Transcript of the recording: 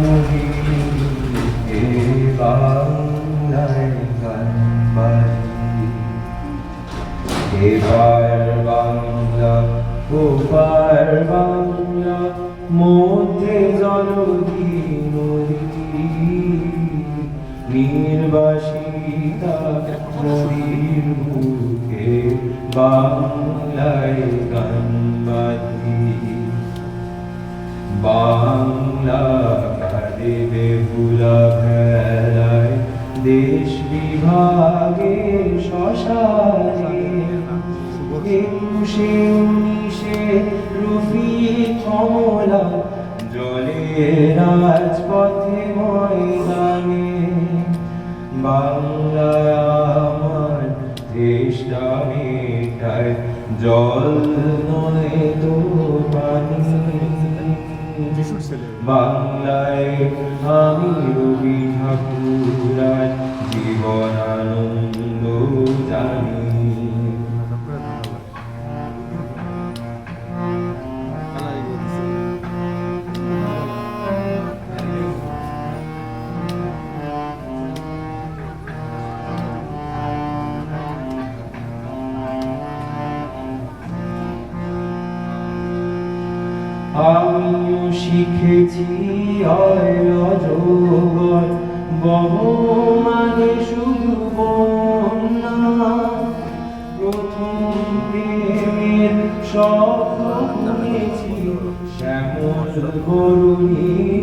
মোহিনী এ বাংলায় গান বাজি। এবার বাংলা ওপার বাংলা মধ্যে জলধি নদী নির্বাসিতা নদীর বুকে বাংলায় গান বাজি। বাংলা কাঁদে বেহুলা ভেলায় দেশ বিভাগের শ্মশানে। ২১শে ১৯শে রফিক কমলা জলে রাজপথে ময়দানে। বাংলায় আমার দেশটা মেটায় জল নয় তো পানি। বাংলায় আমি রবি ঠাকুর জীবনানন্দ জানি। আমিও শিখেছি অজগর বহমানে শুধু বন্যা। প্রথম প্রেমের স্বপ্ন শুনেছি শ্যামল বরুণী